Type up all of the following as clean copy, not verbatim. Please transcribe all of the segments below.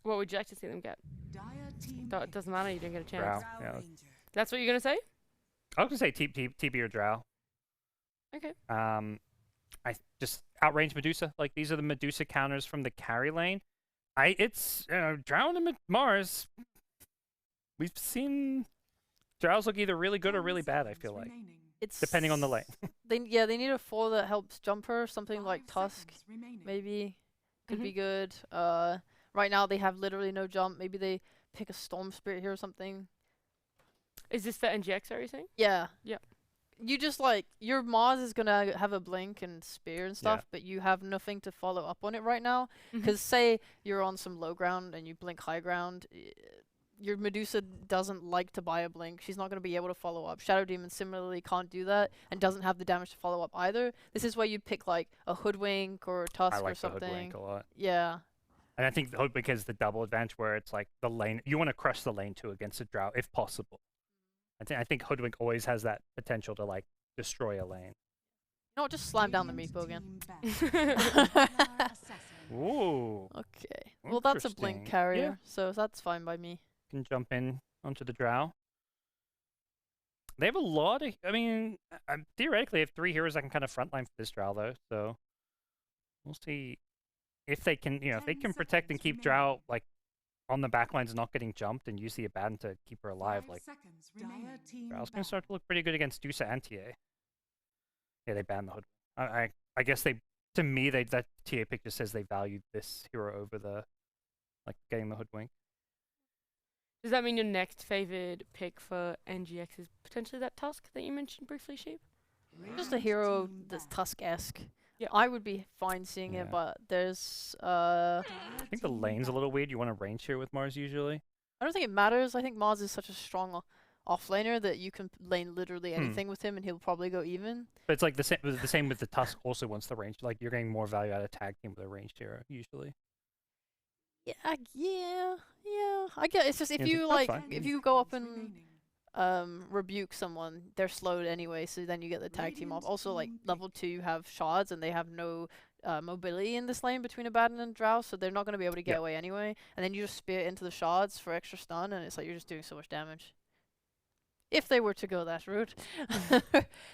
What would you like to see them get? It doesn't matter, you don't get a chance. Drow. Yeah. That's what you're going to say? I was gonna say TP or Drow. Okay. I just outrange Medusa. Like these are the Medusa counters from the carry lane. It's Drow and Mars. We've seen Drows look either really good or really bad. I feel like it's depending on the lane. they need a 4 that helps jumper. Something like Tusk, maybe could be good. Right now they have literally no jump. Maybe they pick a Storm Spirit here or something. Is this for NGX, are you saying? Yeah. Yep. You just like your Mars is gonna have a blink and spear and stuff, but you have nothing to follow up on it right now. Because say you're on some low ground and you blink high ground, your Medusa doesn't like to buy a blink. She's not gonna be able to follow up. Shadow Demon similarly can't do that and doesn't have the damage to follow up either. This is where you pick like a Hoodwink or a Tusk or something. I like the Hoodwink a lot. Yeah. And I think the Hoodwink is the double advantage where it's like the lane. You want to crush the lane too against a Drow if possible. I think Hoodwink always has that potential to like destroy a lane. No, just slam down the Meepo again. Ooh. Okay. Well, that's a blink carrier, so that's fine by me. Can jump in onto the Drow. They have a lot of. I mean, theoretically, they have 3 heroes that can kind of frontline for this Drow though. So we'll see if they can. If they can protect and keep Drow like on the back lines, not getting jumped, and use the Abaddon to keep her alive. Like Drow's gonna start to look pretty good against Dusa and TA. Yeah, they banned the Hood. I guess they. To me, that TA pick just says they valued this hero over the like getting the Hoodwink. Does that mean your next favored pick for NGX is potentially that Tusk that you mentioned briefly, Sheep? Just a hero that's Tusk-esque. Yeah, I would be fine seeing it, but there's I think the lane's a little weird. You want to range here with Mars usually. I don't think it matters. I think Mars is such a strong offlaner that you can lane literally anything with him and he'll probably go even. But it's like the same with the Tusk also wants the range. Like you're getting more value out of tag team with a ranged hero usually. Yeah. I get it's just if you go up and rebuke someone, they're slowed anyway, so then you get the tag team off. Also, like level 2 have shards and they have no mobility in this lane between Abaddon and Drow, so they're not going to be able to get away anyway. And then you just spear into the shards for extra stun, and it's like you're just doing so much damage. If they were to go that route,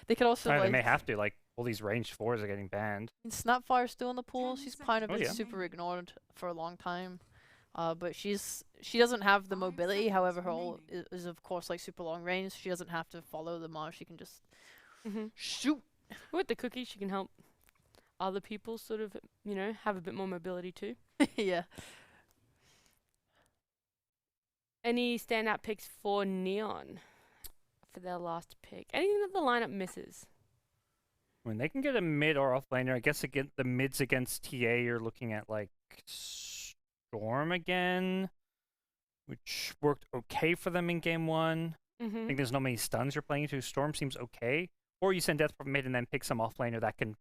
they could also. They may have to. Like all these ranged 4s are getting banned. And Snapfire's still in the pool. She's kind of been super ignored for a long time. But she doesn't have the mobility. However, her ult is of course like super long range. She doesn't have to follow the Mars. She can just shoot. With the cookie, she can help other people sort of, have a bit more mobility too. Yeah. Any standout picks for Neon for their last pick? Anything that the lineup misses? When they can get a mid or off laner, I guess again the mids against TA, you're looking at like Storm again, which worked okay for them in game 1. I think there's not many stuns you're playing into. Storm seems okay. Or you send Death from mid and then pick some off laner that can,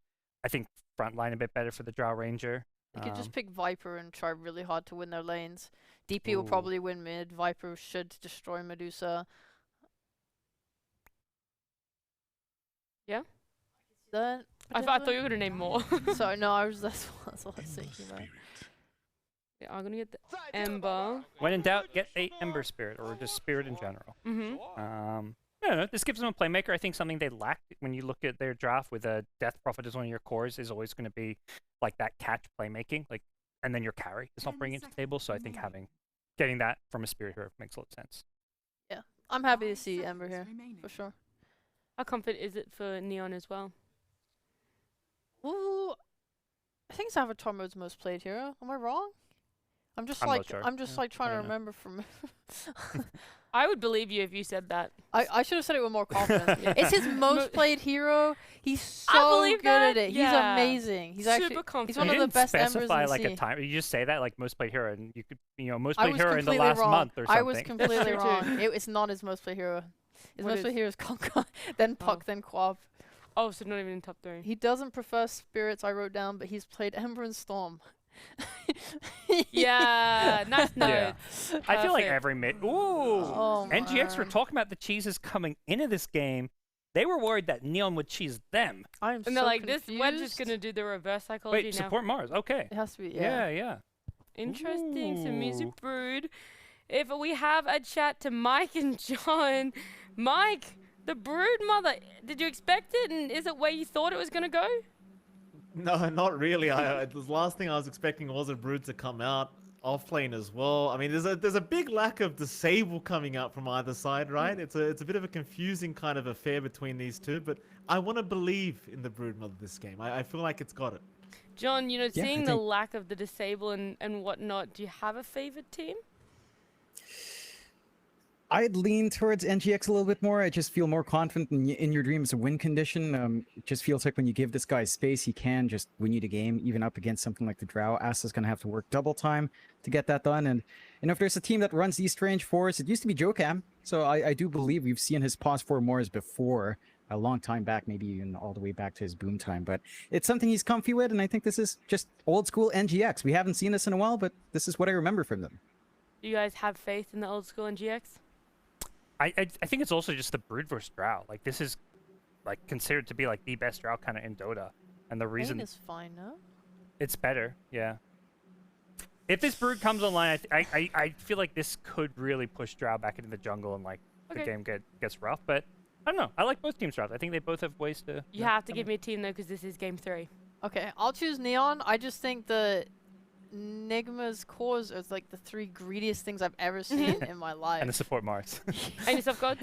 I think, frontline a bit better for the Drow Ranger. You could just pick Viper and try really hard to win their lanes. DP will probably win mid. Viper should destroy Medusa. Yeah? That I thought you were going to name more. Sorry, no, that's what I was thinking about. Yeah, I'm going to get the Ember. When in doubt, get a Ember Spirit, or just Spirit in general. I don't know, this gives them a playmaker. I think something they lack when you look at their draft with a Death Prophet as one of your cores is always going to be like that catch playmaking, like, and then your carry is not bringing it to the table. So I think getting that from a Spirit hero makes a lot of sense. Yeah, I'm happy to see Ember here for sure. How confident is it for Neon as well? Ooh, I think it's Avatar mode's most played hero. Am I wrong? I'm just like trying to remember from. I would believe you if you said that. I should have said it with more confidence. It's his most played hero. He's so good at it. He's amazing. He's super confident. He's one of the best Embers in the specify like sea. a time. You just say that like most played hero, and you could most played hero in the last month or something. I was completely wrong. It's not his most played hero. His most played hero is Conker, then Puck, then Quab. Oh, so not even in top 3. He doesn't prefer spirits, I wrote down, but he's played Ember and Storm. Yeah, nice note. Yeah. I feel like every mid. Ooh, NGX were man. talking about the cheeses coming into this game. They were worried that Neon would cheese them. I'm and they're like, this wedge is gonna do the reverse psychology now. Wait, support Mars. Okay. It has to be. Yeah. Interesting. So Mizu Ooh. Brood. If we have a chat to Mike and John, Mike, the Brood Mother, did you expect it, and is it where you thought it was going to go? No, not really. The last thing I was expecting was a Brood to come out off lane as well. I mean, there's a big lack of Disable coming out from either side, right? It's a bit of a confusing kind of affair between these two, but I want to believe in the Brood Mother this game. I feel like it's got it. John, you know, Yeah, seeing I the think- lack of the Disable and whatnot, do you have a favored team? I'd lean towards NGX a little bit more. I just feel more confident in your dream as a win condition. It just feels like when you give this guy space, he can just win you the game, even up against something like the Drow. Asta's going to have to work double time to get that done. And if there's a team that runs these strange fours, it used to be Jokam. So I do believe we've seen his pause 4 Moors before, a long time back, maybe even all the way back to his boom time. But it's something he's comfy with, and I think this is just old school NGX. We haven't seen this in a while, but this is what I remember from them. Do you guys have faith in the old school NGX? I think it's also just the Brood versus Drow. Like, this is like considered to be like the best Drow kind of in Dota, and the reason Lane is fine, no? it's better, yeah. If this Brood comes online, I feel like this could really push Drow back into the jungle, and like the Okay. game gets rough. But I don't know. I like both teams' rough. I think they both have ways to. You have to give me a team though, because this is game 3. Okay, I'll choose Neon. I just think the Nigma's cores are like the 3 greediest things I've ever seen in my life. And the support Mars. And yourself, God?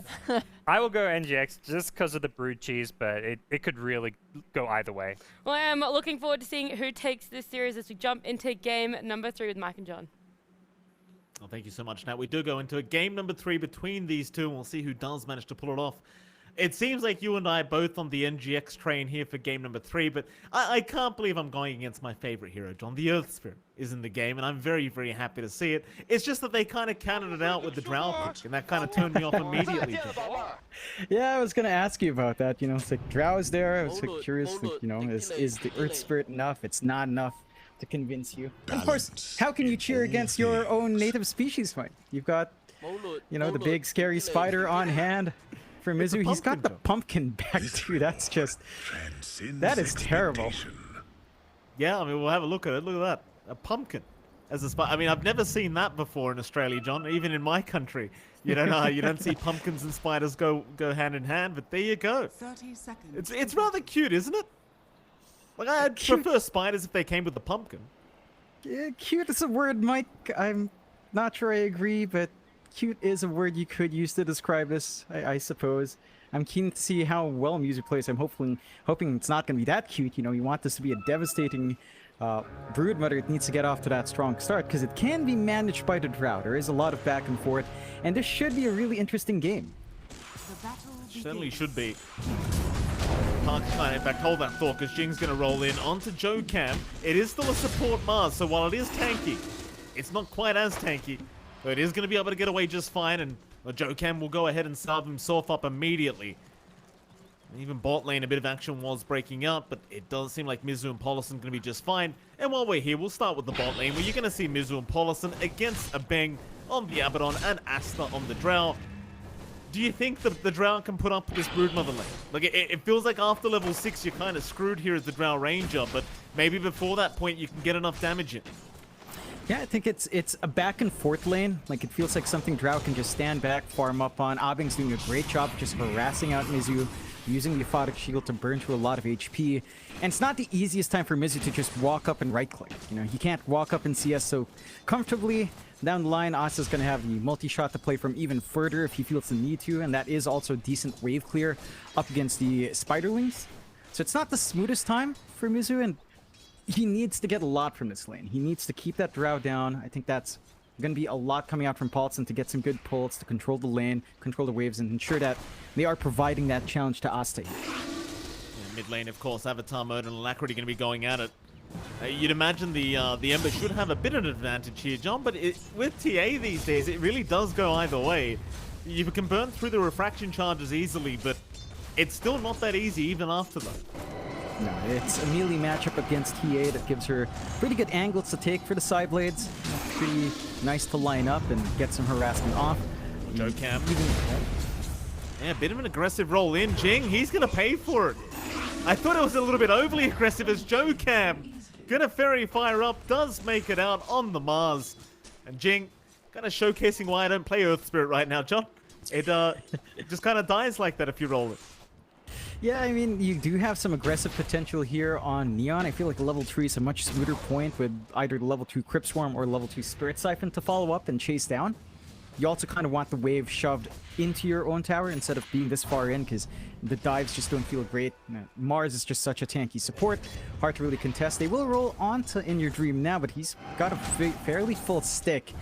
I will go NGX just because of the Brood cheese, but it could really go either way. Well, I am looking forward to seeing who takes this series as we jump into game number 3 with Mike and John. Well, thank you so much, Nat. We do go into a game number 3 between these two, and we'll see who does manage to pull it off. It seems like you and I are both on the NGX train here for game number 3, but I can't believe I'm going against my favorite hero, John. The Earth Spirit is in the game, and I'm very, very happy to see it. It's just that they kind of counted it out with the Drow pick, and that kind of turned me off immediately, John. Yeah, I was gonna ask you about that. You know, it's like Drow is there. I was like curious, like, you know, is the Earth Spirit enough? It's not enough to convince you. And of course, how can you cheer against your own native species fight? You've got, you know, the big scary spider on hand for It's a Mizu. He's got the pumpkin, pumpkin back too. That's just, that is terrible. Yeah, I mean, we'll have a look at it. Look at that. A pumpkin as a spider. I mean, I've never seen that before in Australia, John. Even in my country, you don't see pumpkins and spiders go hand in hand. But there you go. 30 seconds. It's rather cute, isn't it? Like, I'd prefer spiders if they came with the pumpkin. Yeah, cute is a word, Mike. I'm not sure I agree, but cute is a word you could use to describe this, I suppose. I'm keen to see how well Mizu plays. I'm hoping it's not going to be that cute. You know, you want this to be a devastating Brood Mother. It needs to get off to that strong start, because it can be managed by the Drow. There is a lot of back and forth, and this should be a really interesting game. The battle Certainly begins. should be. Can't kind of, in fact, hold that thought, because Jing's going to roll in onto Joe Cam. It is still a support Mars, so while it is tanky, it's not quite as tanky. But it is going to be able to get away just fine, and Joe Cam will go ahead and salve himself up immediately. Even bot lane, a bit of action was breaking out, but it does seem like Mizu and Polison going to be just fine. And while we're here, we'll start with the bot lane, where you're going to see Mizu and Polison against a Beng on the Abaddon and Asta on the Drow. Do you think the Drow can put up this Brood Mother lane? Like, it feels like after level 6, you're kind of screwed here as the Drow Ranger, but maybe before that point, you can get enough damage in. Yeah, I think it's a back and forth lane. Like, it feels like something Drow can just stand back, farm up on. Abing's doing a great job just harassing out Mizu, using the Aphotic Shield to burn through a lot of HP. And it's not the easiest time for Mizu to just walk up and right-click. You know, he can't walk up in CS so comfortably. Down the line, Asta's going to have the multi-shot to play from even further if he feels the need to, and that is also decent wave clear up against the Spiderlings. So it's not the smoothest time for Mizu, and he needs to get a lot from this lane. He needs to keep that Drow down. I think that's going to be a lot coming out from Paulson to get some good pulls, to control the lane, control the waves, and ensure that they are providing that challenge to Asta. Yeah, mid lane, of course, Avatar Mode and Alacrity going to be going at it. You'd imagine the Ember should have a bit of an advantage here, John, but with TA these days, it really does go either way. You can burn through the refraction charges easily, but it's still not that easy even after that. No, it's a melee matchup against TA that gives her pretty good angles to take for the side blades. Pretty nice to line up and get some harassment off. Joe Cam. Yeah, a bit of an aggressive roll in. Jing, he's going to pay for it. I thought it was a little bit overly aggressive as Joe Cam Gonna Fairy Fire up, does make it out on the Mars. And Jing, kind of showcasing why I don't play Earth Spirit right now, John. It just kind of dies like that if you roll it. Yeah, I mean, you do have some aggressive potential here on Neon. I feel like level 3 is a much smoother point with either the level 2 Crypt Swarm or level 2 Spirit Siphon to follow up and chase down. You also kind of want the wave shoved into your own tower instead of being this far in, because the dives just don't feel great. Mars is just such a tanky support. Hard to really contest. They will roll onto In Your Dream now, but he's got a fairly full stick.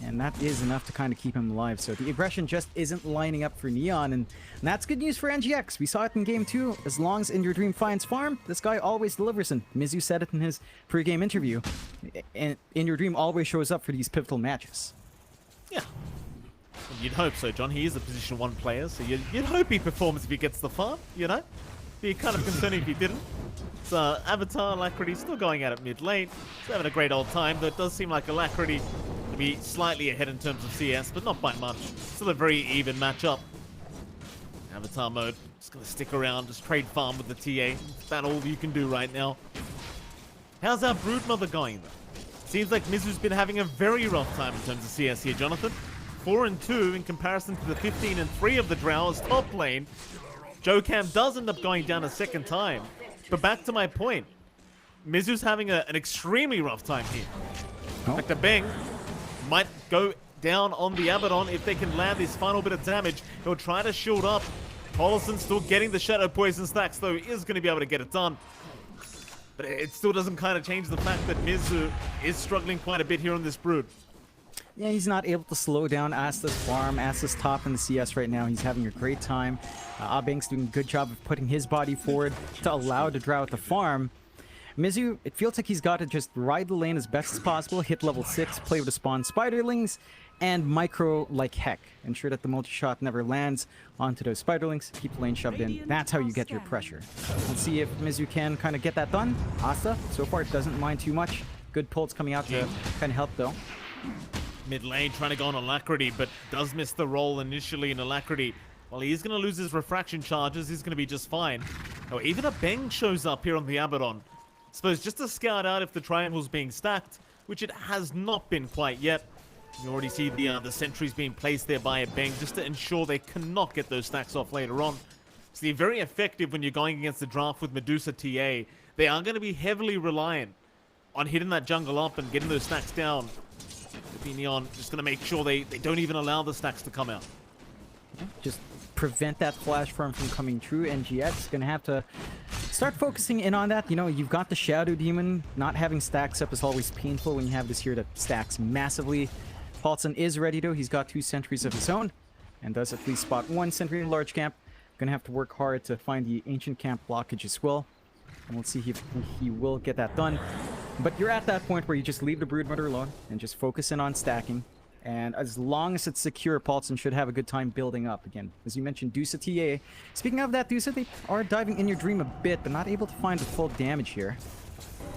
And that is enough to kind of keep him alive. So the aggression just isn't lining up for Neon. And that's good news for NGX. We saw it in Game 2. As long as In Your Dream finds farm, this guy always delivers. And Mizu said it in his pre-game interview. And In Your Dream always shows up for these pivotal matches. Yeah. You'd hope so, John. He is a Position 1 player, so you'd hope he performs if he gets the farm, you know? Be kind of concerning if he didn't. So Avatar, Alacrity still going at it mid-lane. Still having a great old time, though it does seem like Alacrity to be slightly ahead in terms of CS, but not by much. Still a very even matchup. Avatar mode, just gonna stick around, just trade farm with the TA. Is that all you can do right now? How's our Broodmother going, though? Seems like Mizu's been having a very rough time in terms of CS here, Jonathan. 4-2 in comparison to the 15-3 of the Drow's top lane. JoeCam does end up going down a second time. But back to my point, Mizu's having an extremely rough time here. In fact, the Bang might go down on the Abaddon if they can land this final bit of damage. He'll try to shield up. Paulson still getting the Shadow Poison stacks, though he is going to be able to get it done. But it still doesn't kind of change the fact that Mizu is struggling quite a bit here on this Brood. Yeah, he's not able to slow down Asta's farm. Asta's top in the CS right now. He's having a great time. Abang's doing a good job of putting his body forward to allow the Drow to farm. Mizu, it feels like he's got to just ride the lane as best as possible, hit level 6, play with the spawn spiderlings, and micro like heck. Ensure that the multi-shot never lands onto those spiderlings. Keep the lane shoved in. That's how you get your pressure. Let's see if Mizu can kind of get that done. Asta, so far, doesn't mind too much. Good pulls coming out to kind of help, though. Mid lane trying to go on Alacrity, but does miss the roll initially in Alacrity. Well, he's going to lose his refraction charges. He's going to be just fine. Oh, even a Bang shows up here on the Abaddon. I suppose just to scout out if the triangle's being stacked, which it has not been quite yet. You already see the sentries being placed there by a Bang just to ensure they cannot get those stacks off later on. So they're very effective when you're going against the draft with Medusa TA. They are going to be heavily reliant on hitting that jungle up and getting those stacks down. Neon just going to make sure they don't even allow the stacks to come out. Just prevent that flash farm from coming true. NGX going to have to start focusing in on that. You know, you've got the Shadow Demon. Not having stacks up is always painful when you have this here that stacks massively. Paulson is ready, though. He's got 2 sentries of his own and does at least spot 1 sentry in large camp. Going to have to work hard to find the ancient camp blockage as well. And we'll see if he will get that done. But you're at that point where you just leave the Broodmother alone and just focus in on stacking. And as long as it's secure, Paulson should have a good time building up. Again, as you mentioned, Dusa TA. Speaking of that, Dusa, they are diving In Your Dream a bit, but not able to find the full damage here.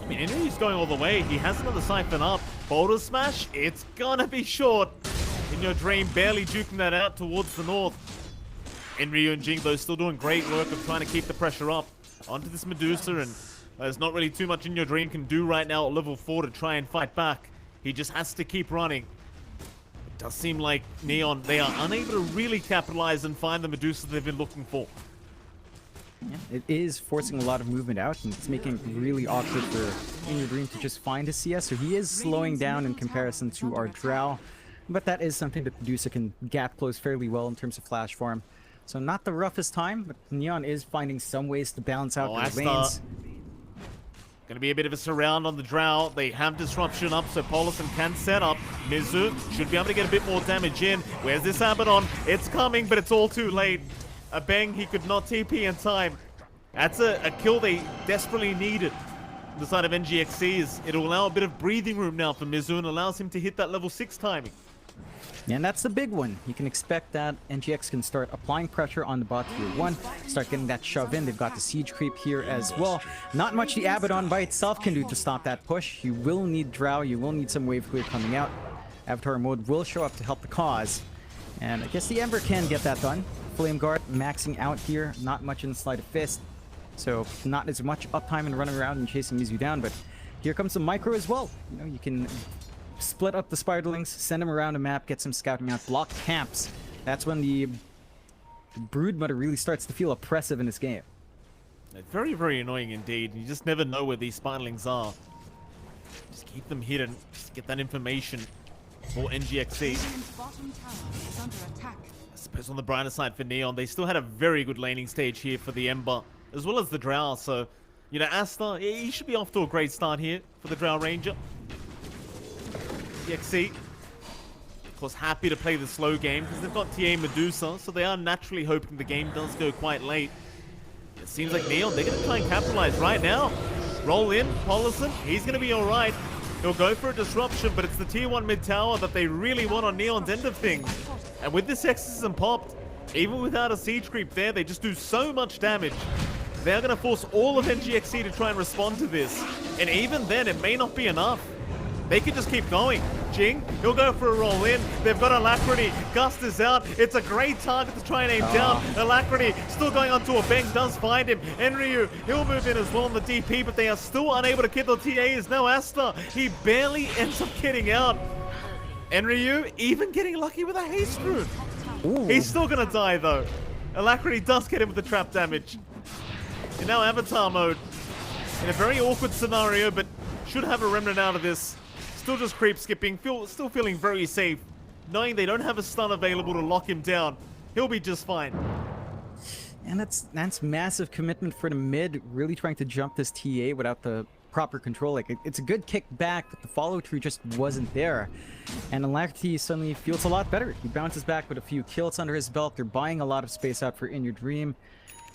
I mean, he's going all the way. He has another Siphon up. Boulder Smash, it's gonna be short. In Your Dream, barely juking that out towards the north. Ryu and Jing, though, still doing great work of trying to keep the pressure up onto this Medusa, and there's not really too much In Your Dream can do right now at level 4 to try and fight back. He just has to keep running. It does seem like Neon, they are unable to really capitalize and find the Medusa they've been looking for. Yeah, it is forcing a lot of movement out, and it's making it really awkward for In Your Dream to just find his CS, so he is slowing down in comparison to our Drow. But that is something that Medusa can gap close fairly well in terms of flash farm. So not the roughest time, but Neon is finding some ways to balance out their lanes. Gonna be a bit of a surround on the Drow. They have disruption up, so Paulson can set up. Mizu should be able to get a bit more damage in. Where's this Abaddon? It's coming, but it's all too late. A Bang, he could not TP in time. That's a kill they desperately needed. On the side of NGX.SEA, it'll allow a bit of breathing room now for Mizu and allows him to hit that level 6 timing. And that's the big one. You can expect that NGX can start applying pressure on the bot tier 1, start getting that shove in. They've got the siege creep here as well. Not much the Abaddon by itself can do to stop that push. You will need Drow, you will need some wave clear coming out. Avatar mode will show up to help the cause. And I guess the Ember can get that done. Flame Guard maxing out here, not much in the Sleight of Fist. So not as much uptime and running around and chasing Mizu down, but here comes the micro as well. You know, you can split up the spiderlings, send them around a map, get some scouting out, block camps. That's when the Broodmother really starts to feel oppressive in this game. Very, very annoying indeed. You just never know where these spiderlings are. Just keep them hidden. Just get that information for NGX.SEA. I suppose on the brighter side for Neon, they still had a very good laning stage here for the Ember, as well as the Drow. So, you know, Asta, he should be off to a great start here for the Drow Ranger. NGX.SEA, of course, happy to play the slow game because they've got TA Medusa, so they are naturally hoping the game does go quite late. It seems like Neon, they're going to try and capitalize right now. Roll in, Paulison, he's going to be alright. He'll go for a disruption, but it's the tier 1 mid tower that they really want on Neon's end of things. And with this exorcism popped, even without a siege creep there, they just do so much damage. They're going to force all of NGX.SEA to try and respond to this. And even then, it may not be enough. They could just keep going. Jing, he'll go for a roll in. They've got Alacrity. Gust is out. It's a great target to try and aim down. Alacrity still going onto a Beng, does find him. Enryu, he'll move in as well on the DP, but they are still unable to kill the TAs. No Asta, he barely ends up getting out. Enryu even getting lucky with a haste rune. He's still gonna die though. Alacrity does get him with the trap damage. In now Avatar mode. In a very awkward scenario, but should have a remnant out of this. Still just creep skipping, still feeling very safe, knowing they don't have a stun available to lock him down. He'll be just fine. And that's massive commitment for the mid, really trying to jump this TA without the proper control. Like, it's a good kick back, but the follow-through just wasn't there. And Alacrity suddenly feels a lot better. He bounces back with a few kills under his belt. They're buying a lot of space out for In Your Dream.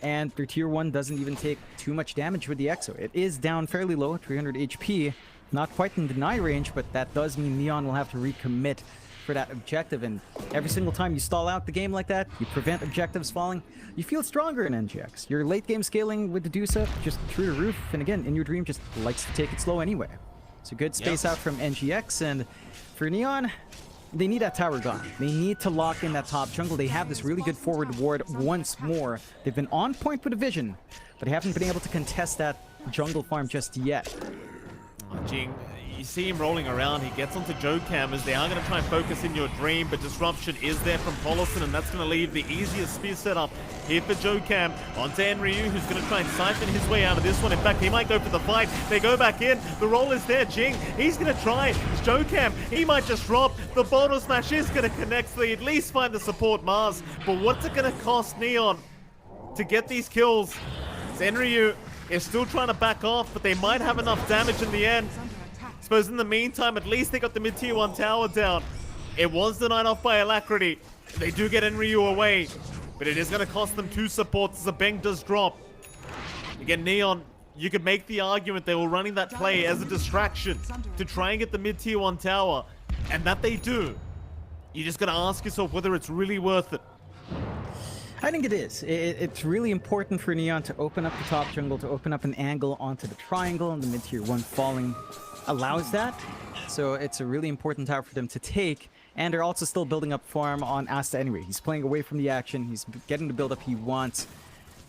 And their tier 1 doesn't even take too much damage with the Exo. It is down fairly low, 300 HP. Not quite in deny range, but that does mean Neon will have to recommit for that objective. And every single time you stall out the game like that, you prevent objectives falling, you feel stronger in NGX. Your late game scaling with the Medusa just through the roof. And again, In Your Dream just likes to take it slow anyway. So good space out from NGX. And for Neon, they need that tower gone. They need to lock in that top jungle. They have this really good forward ward once more. They've been on point with the vision, but they haven't been able to contest that jungle farm just yet. Jing, you see him rolling around. He gets onto Jokam as they are going to try and focus In Your Dream, but disruption is there from Paulison, and that's going to leave the easiest spear setup here for Jokam onto Enryu, who's going to try and siphon his way out of this one. In fact, he might go for the fight. They go back in. The roll is there. Jing, he's going to try. It's Jokam. He might just drop. The bottle smash is going to connect, so they at least find the support Mars. But what's it going to cost Neon to get these kills? It's Enryu is still trying to back off, but they might have enough damage in the end. I suppose in the meantime, at least they got the mid-tier 1 tower down. It was denied off by Alacrity. They do get Enryu away, but it is going to cost them 2 supports as the Beng does drop. Again, Neon, you could make the argument they were running that play as a distraction to try and get the mid-tier 1 tower, and that they do. You just got to ask yourself whether it's really worth it. I think it is. It's really important for Neon to open up the top jungle, to open up an angle onto the triangle, and the mid-tier 1 falling allows that. So it's a really important tower for them to take. And they're also still building up farm on Asta anyway. He's playing away from the action. He's getting the build-up he wants.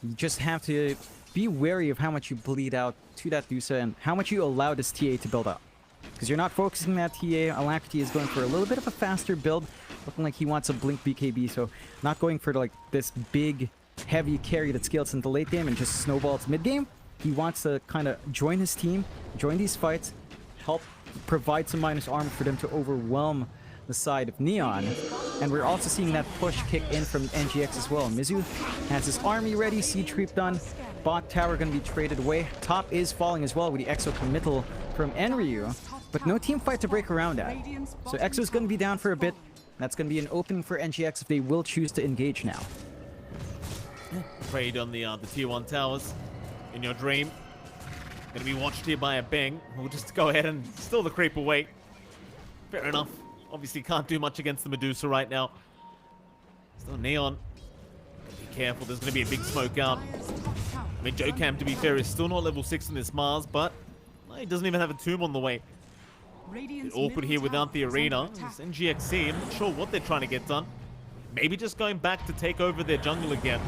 You just have to be wary of how much you bleed out to that Medusa and how much you allow this TA to build up. Because you're not focusing that TA. Alacrity is going for a little bit of a faster build. Looking like he wants a blink BKB, so not going for like this big, heavy carry that scales into late game and just snowballs mid game. He wants to kind of join his team, join these fights, help provide some minus armor for them to overwhelm the side of Neon. And we're also seeing that push kick in from NGX as well. Mizu has his army ready, siege creep done, bot tower going to be traded away. Top is falling as well with the Exo committal from Enryu, but no team fight to break around that. So Exo's going to be down for a bit. That's going to be an opening for NGX if they will choose to engage now. Trade on the tier 1 towers. In Your Dream. Going to be watched here by a Beng. We'll just go ahead and steal the creep away. Fair enough. Obviously can't do much against the Medusa right now. Still Neon. Be careful, there's going to be a big smoke out. I mean, Jokam, to be fair, is still not level 6 in this Mars, but he doesn't even have a tomb on the way. Bit awkward here without the arena. It's NGX.SEA. I'm not sure what they're trying to get done. Maybe just going back to take over their jungle again.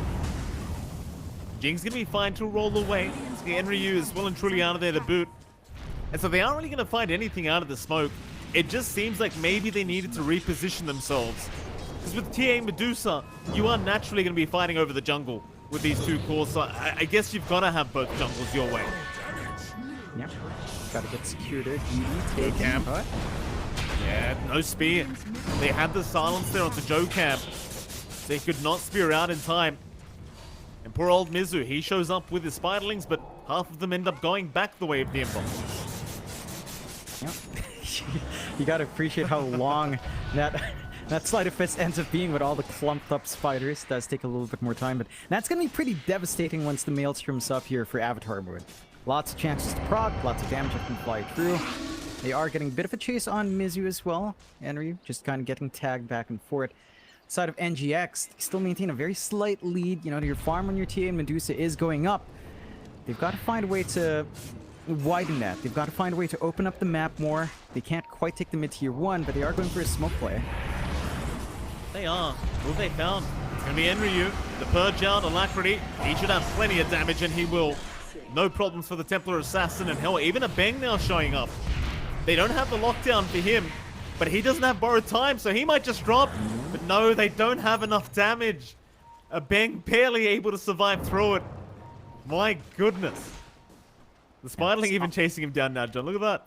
Jing's gonna be fine to roll away. Enryu is well and truly out of there to boot. And so they aren't really going to find anything out of the smoke. It just seems like maybe they needed to reposition themselves. Because with TA Medusa, you are naturally going to be fighting over the jungle with these two cores. So I guess you've got to have both jungles your way. Yep. Gotta get secured there. Cam. Yeah, no spear. They had the silence there onto Joe Cam. They could not spear out in time. And poor old Mizu, he shows up with his spiderlings, but half of them end up going back the way of the inbox. Yep. You gotta appreciate how long that sleight of fist ends up being with all the clumped up spiders. It does take a little bit more time, but that's gonna be pretty devastating once the Maelstrom's up here for Avatar mode. Lots of chances to proc, lots of damage that can fly through. They are getting a bit of a chase on Mizu as well. Enryu just kind of getting tagged back and forth. Side of NGX, they still maintain a very slight lead. You know, your farm on your TA and Medusa is going up. They've got to find a way to widen that. They've got to find a way to open up the map more. They can't quite take the mid-tier 1, but they are going for a smoke play. They are. Who have they found? It's going to be Enryu. The Purge out, Alacrity. He should have plenty of damage, and he will. No problems for the Templar Assassin, and hell, even a Bang now showing up. They don't have the lockdown for him, but he doesn't have borrowed time, so he might just drop. But no, they don't have enough damage. A Bang barely able to survive through it. My goodness. The Spiderling even chasing him down now, John. Look at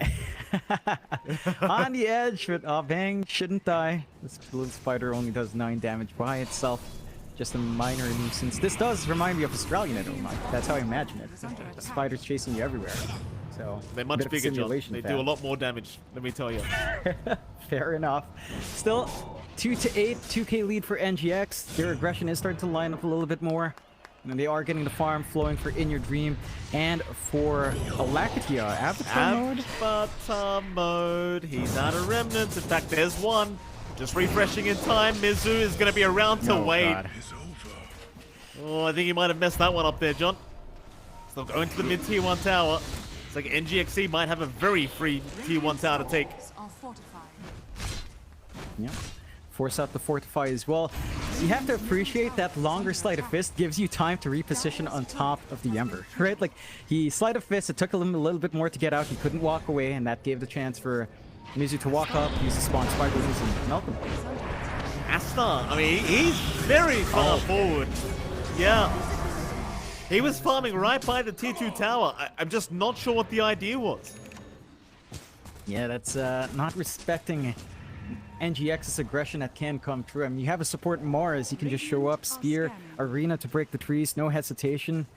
that. On the edge, but Bang shouldn't die. This little spider only does 9 damage by itself. Just a minor nuisance. This does remind me of Australian, that's how I imagine it. The spiders chasing you everywhere. So they're much bigger, John. They do a lot more damage, let me tell you. Fair enough. Still, 2-8, 2k lead for NGX. Their aggression is starting to line up a little bit more. And they are getting the farm flowing for In Your Dream and for Alacrity, Avatar mode. Avatar mode. He's out of remnants. In fact, there's one. Just refreshing in time. Mizu is going to be around to wait. God. Oh, I think he might have messed that one up there, John. Still going to the mid-tier 1 tower. It's like NGX.SEA might have a very free tier 1 tower to take. Yeah. Force out the Fortify as well. You have to appreciate that longer Sleight of Fist gives you time to reposition on top of the Ember, right? Like, he Sleight of Fist, it took him a little bit more to get out. He couldn't walk away, and that gave the chance for Mizu to walk up, use the spawn spiderlings, and melt them. Asta, I mean, he's very far forward. Yeah. He was farming right by the tier 2 tower. I'm just not sure what the idea was. Yeah, that's not respecting NGX's aggression that can come true. I mean, you have a support Mars, you can just show up, spear, arena to break the trees, no hesitation,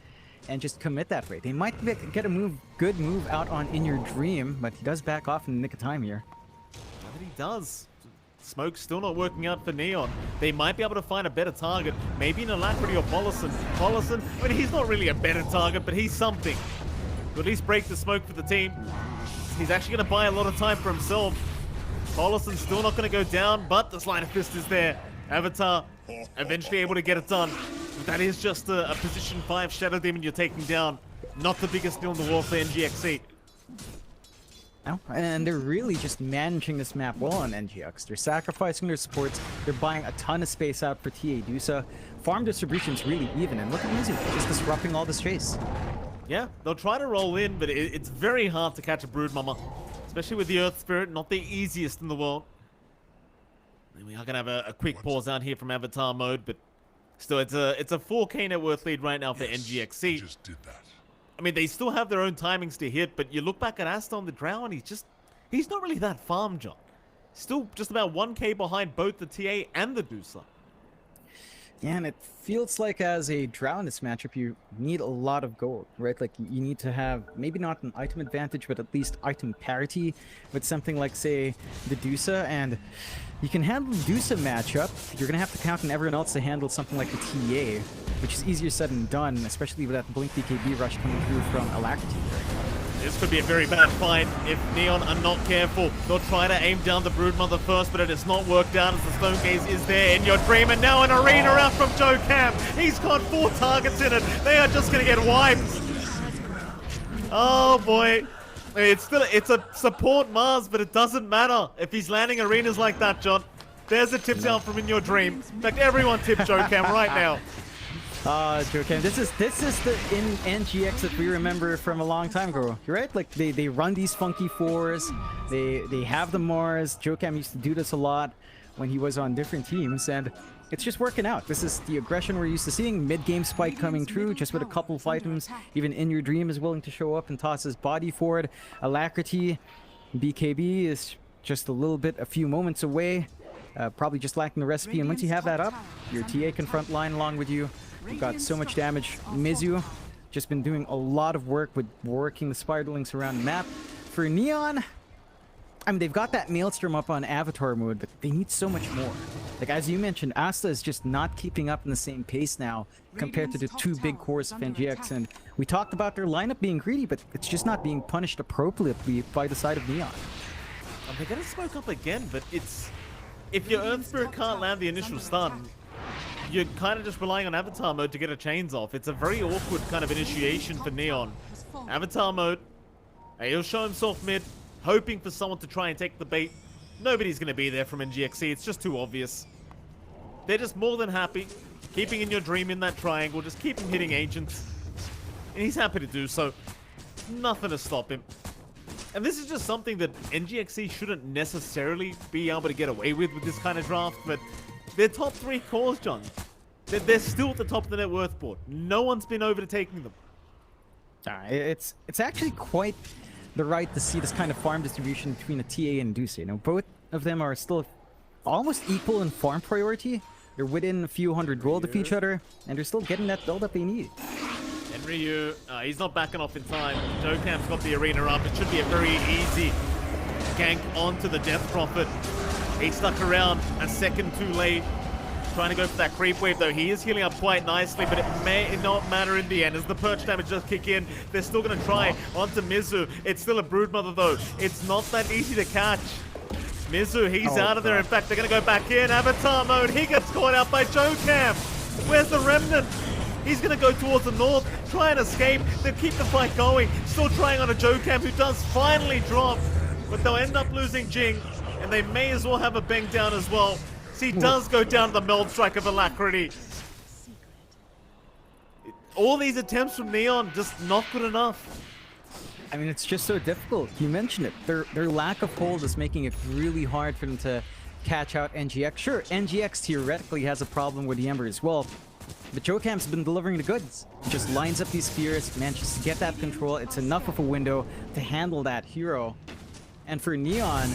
and just commit that way. They might get a good move out on In Your Dream, but he does back off in the nick of time here. Now that he does. Smoke's still not working out for Neon. They might be able to find a better target. Maybe an Alacrity or Polisson. Polisson, I mean, he's not really a better target, but he's something. To at least break the smoke for the team. He's actually going to buy a lot of time for himself. Polisson's still not going to go down, but the Sleight of Fist is there. Avatar eventually able to get it done. But that is just a position 5 Shadow Demon you're taking down. Not the biggest deal in the world for NGX.SEA. Oh, and they're really just managing this map well on NGX. They're sacrificing their supports. They're buying a ton of space out for TA Dusa. Farm distribution's really even, and look at Mizu, just disrupting all this chase. Yeah, they'll try to roll in, but it's very hard to catch a Brood Mama. Especially with the Earth Spirit, not the easiest in the world. And we are going to have a quick pause out here from Avatar mode, but still, it's a 4k net worth lead right now for NGX.SEA. Just did that. I mean, they still have their own timings to hit, but you look back at Asta on the Drow, and he's not really that farm, John. Still just about 1k behind both the TA and the Dusa. Yeah, and it feels like as a Drow in this matchup, you need a lot of gold, right? Like, you need to have, maybe not an item advantage, but at least item parity with something like, say, the Dusa, and you can handle the Dusa matchup. You're going to have to count on everyone else to handle something like the TA, which is easier said than done, especially with that Blink BKB rush coming through from Alacrity. This could be a very bad fight if Neon are not careful. They'll try to aim down the Broodmother first, but it has not worked out as the Stone Gaze is there in your dream. And now an arena out from Joe Cam. He's got 4 targets in it. They are just going to get wiped. Oh boy. It's a support Mars, but it doesn't matter if he's landing arenas like that, John. There's a tip down from In Your Dream. In fact, everyone tip Joe Cam right now. Jokem, this is the NGX that we remember from a long time ago. You're right, like they run these funky fours, they have the Mars. Jokem used to do this a lot when he was on different teams, and it's just working out. This is the aggression we're used to seeing. Mid-game spike coming through, just with a couple of items. Even In Your Dream is willing to show up and toss his body forward. Alacrity, BKB is just a few moments away. Probably just lacking the recipe, and once you have that up, your TA can front line along with you. You've got so much damage. Mizu just been doing a lot of work with working the spiderlings around the map. For Neon, I mean, they've got that Maelstrom up on Avatar mode, but they need so much more. Like, as you mentioned, Asta is just not keeping up in the same pace now compared to the two big cores of NGX, and we talked about their lineup being greedy, but it's just not being punished appropriately by the side of Neon. They're gonna smoke up again, but it's... If your Earth Spirit can't land the initial stun, you're kind of just relying on Avatar mode to get a chains off. It's a very awkward kind of initiation for Neon. Avatar mode, he'll show himself mid, hoping for someone to try and take the bait. Nobody's going to be there from NGX.SEA. It's just too obvious. They're just more than happy, keeping In Your Dream in that triangle, just keep him hitting Ancients. And he's happy to do so. Nothing to stop him. And this is just something that NGX.SEA shouldn't necessarily be able to get away with this kind of draft, but they're top 3 cores, John. They're still at the top of the net worth board. No one's been overtaking them. It's actually quite the right to see this kind of farm distribution between a TA and Duce. You know, both of them are still almost equal in farm priority. They're within a few hundred gold of each other, and they're still getting that build-up they need. And Ryu, he's not backing off in time. Jokam's got the arena up. It should be a very easy gank onto the Death Prophet. He stuck around a second too late, trying to go for that creep wave, though. He is healing up quite nicely, but it may not matter in the end. As the perch damage does kick in, they're still going to try onto Mizu. It's still a Broodmother, though. It's not that easy to catch. Mizu, he's out of there. In fact, they're going to go back in. Avatar mode. He gets caught out by Jokam. Where's the Remnant? He's going to go towards the north, try and escape. They'll keep the fight going. Still trying on a Jokam, who does finally drop, but they'll end up losing Jing. And they may as well have a bang down as well. So he does go down to the Meld Strike of Alacrity. All these attempts from Neon, just not good enough. I mean, it's just so difficult. You mentioned it. Their lack of hold is making it really hard for them to catch out NGX. Sure, NGX theoretically has a problem with the Ember as well, but Jokam's been delivering the goods. He just lines up these spheres, manages to get that control. It's enough of a window to handle that hero. And for Neon,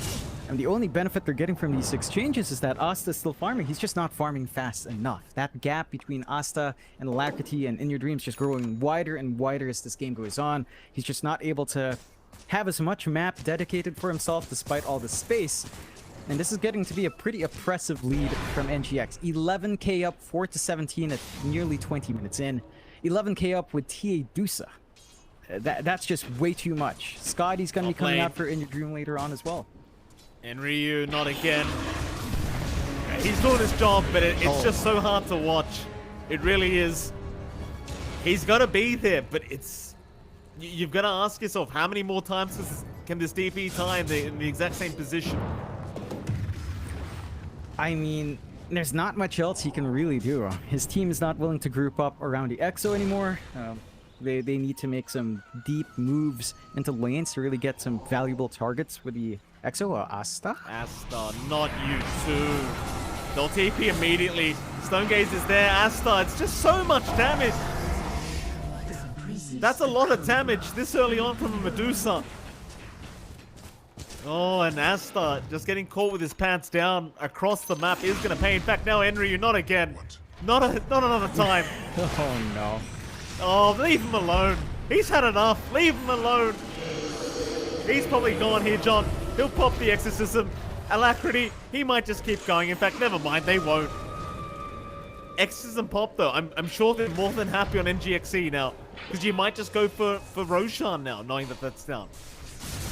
and the only benefit they're getting from these exchanges is that Asta's still farming. He's just not farming fast enough. That gap between Asta and Alacrity and In Your Dreams just growing wider and wider as this game goes on. He's just not able to have as much map dedicated for himself despite all the space. And this is getting to be a pretty oppressive lead from NGX. 11k up, 4-17 at nearly 20 minutes in. 11k up with TA Dusa. That's just way too much. Scotty's going to be coming out for In Your Dream later on as well. And Ryu, not again. He's doing his job, but it's just so hard to watch. It really is. He's got to be there, but it's... You've got to ask yourself, how many more times can this DP tie in the exact same position? I mean, there's not much else he can really do. His team is not willing to group up around the EXO anymore. They need to make some deep moves into lanes to really get some valuable targets with the EXO. Asta? Asta, not you too. They'll TP immediately. Stone Gaze is there. Asta, it's just so much damage. That's a lot of damage this early on from a Medusa. Oh, and Asta just getting caught with his pants down across the map is going to pay. In fact, now Enryu, not again. Not another time. Oh, no. Oh, leave him alone. He's had enough. Leave him alone. He's probably gone here, John. He'll pop the Exorcism. Alacrity, he might just keep going. In fact, never mind, they won't. Exorcism pop, though. I'm sure they're more than happy on NGX.SEA now. Because you might just go for Roshan now, knowing that that's down.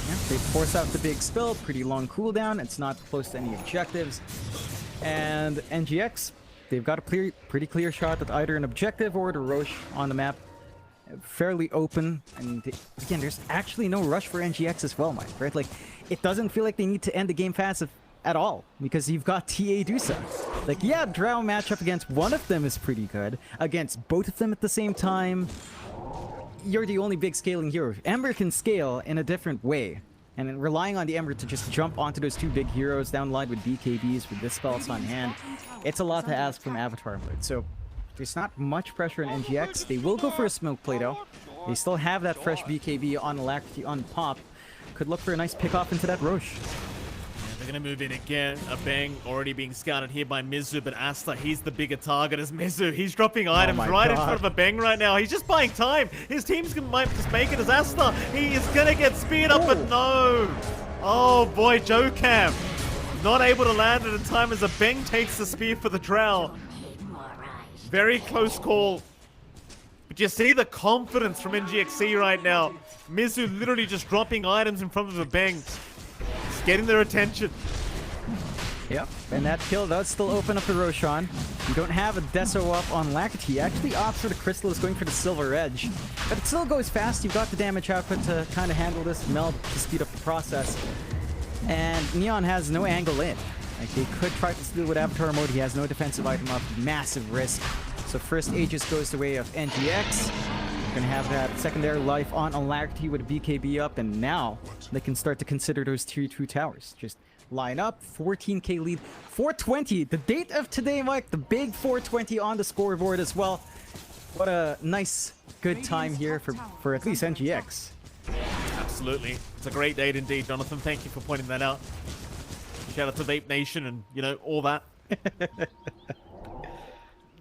Yeah, they force out the big spill, pretty long cooldown. It's not close to any objectives. And NGX, they've got a pretty clear shot at either an objective or the Roche on the map. Fairly open. And again, there's actually no rush for NGX as well, Mike, right? Like, it doesn't feel like they need to end the game fast. at all, because you've got TA Dusa. Like, yeah, Drow matchup against one of them is pretty good. Against both of them at the same time, you're the only big scaling hero. Ember can scale in a different way. And then relying on the Ember to just jump onto those two big heroes down the line with BKBs, with Dispels on hand, it's a lot to ask from Avatar mode. So there's not much pressure on NGX. They will go for a smoke play though. They still have that fresh BKB on Alacrity on pop. Could look for a nice pick off into that Roche. They're going to move in again. A bang already being scouted here by Mizu, but Asta, he's the bigger target as Mizu. He's dropping items right in front of a bang right now. He's just buying time. His team's might just make it as Asta. He is going to get speared up, but no. Oh boy, JoeCam not able to land at a time as a bang takes the spear for the Drow. Very close call. But you see the confidence from NGX.SEA right now. Mizu literally just dropping items in front of a bang. Getting their attention. Yep, and that kill does still open up the Roshan. You don't have a Deso up on Lackett. He actually opts for the Crystal, is going for the Silver Edge. But it still goes fast. You've got the damage output to kind of handle this meld to speed up the process. And Neon has no angle in. Like, they could try to steal with Avatar mode. He has no defensive item up. Massive risk. So first Aegis goes the way of NGX. Gonna have that secondary life on Alacrity with a BKB up, and now they can start to consider those tier 2 towers. Just line up, 14k lead, 420, the date of today, Mike, the big 420 on the scoreboard as well. What a nice, good time here for at least NGX. Absolutely. It's a great date indeed, Jonathan. Thank you for pointing that out. Shout out to Vape Nation and, you know, all that.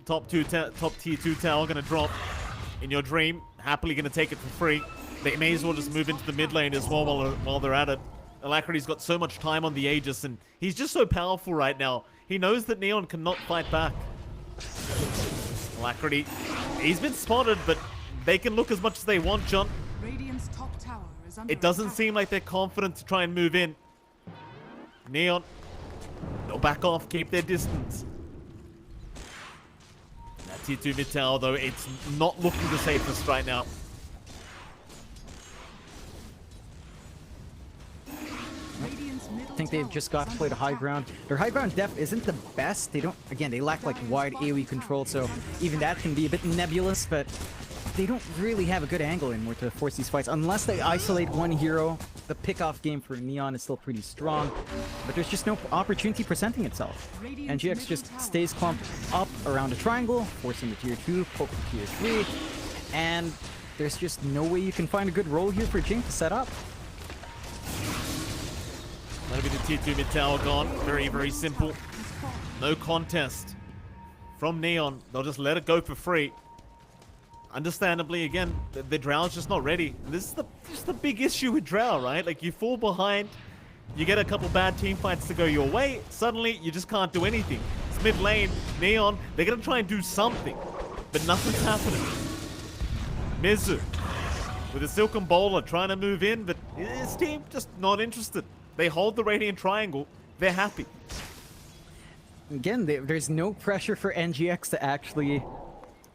Top tier 2 tower gonna drop. In your dream, happily going to take it for free. They may as well just move into the mid lane as well while they're at it. Alacrity's got so much time on the Aegis, and he's just so powerful right now. He knows that Neon cannot fight back. Alacrity, he's been spotted, but they can look as much as they want, John. Radiant's top tower is under It doesn't attack. seem like they're confident to try and move in. Neon, they'll back off, keep their distance. Tier 2 mid tower, though, it's not looking the safest right now. I think they've just got to play the high ground. Their high ground depth isn't the best. They don't, again, they lack like wide AoE control, so even that can be a bit nebulous, but they don't really have a good angle anymore to force these fights. Unless they isolate one hero, the pick-off game for Neon is still pretty strong, but there's just no opportunity presenting itself. NGX just stays clumped up around a triangle, forcing the tier 2, poke the tier 3, and there's just no way you can find a good role here for Jing to set up. That'll be the tier 2 mid tower gone. Very, very simple. No contest from Neon. They'll just let it go for free. Understandably, again, the Drow's just not ready. This is just the big issue with Drow, right? Like, you fall behind, you get a couple bad team fights to go your way, suddenly you just can't do anything. It's mid lane, Neon, they're gonna try and do something, but nothing's happening. Mizu with a Silken Bowler trying to move in, but his team just not interested. They hold the Radiant Triangle, they're happy. Again, there's no pressure for NGX to actually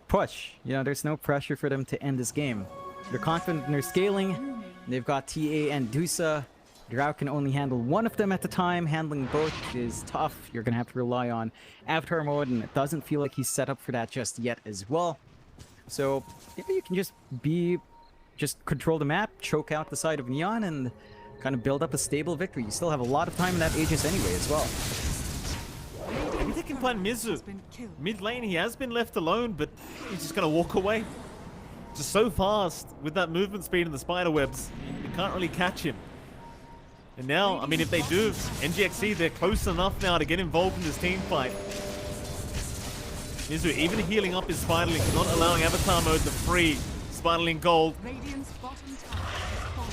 push. You know, there's no pressure for them to end this game. They're confident in their scaling. They've got TA and Dusa. Drow can only handle one of them at a time. Handling both is tough. You're gonna have to rely on Avatar mode, and it doesn't feel like he's set up for that just yet as well. So maybe you can just control the map, choke out the side of Neon, and kind of build up a stable victory. You still have a lot of time in that Aegis anyway as well. Maybe they can find Mizu. Mid lane, he has been left alone, but he's just gonna walk away. Just so fast with that movement speed and the spider webs. You can't really catch him. And now, I mean, if they do, NGX.SEA, they're close enough now to get involved in this team fight. Mizu even healing up his Spiderling, not allowing Avatar mode to free Spiderling Gold. Radiant's bottom tower is falling.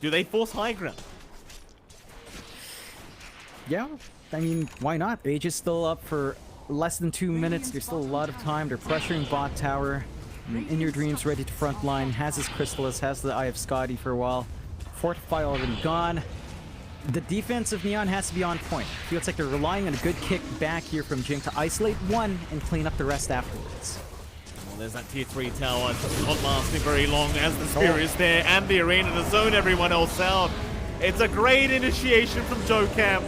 Do they force high ground? Yeah, I mean, why not? Aegis still up for less than 2 minutes. There's still a lot of time. They're pressuring bot tower. I mean, In Your Dreams ready to frontline. Has his Chrysalis, has the Eye of Scotty for a while. Fortify already gone. The defense of Neon has to be on point. Feels like they're relying on a good kick back here from Jing to isolate one and clean up the rest afterwards. Well, there's that tier 3 tower. It's not lasting very long as the spear is there and the arena to zone everyone else out. It's a great initiation from Joe Cam.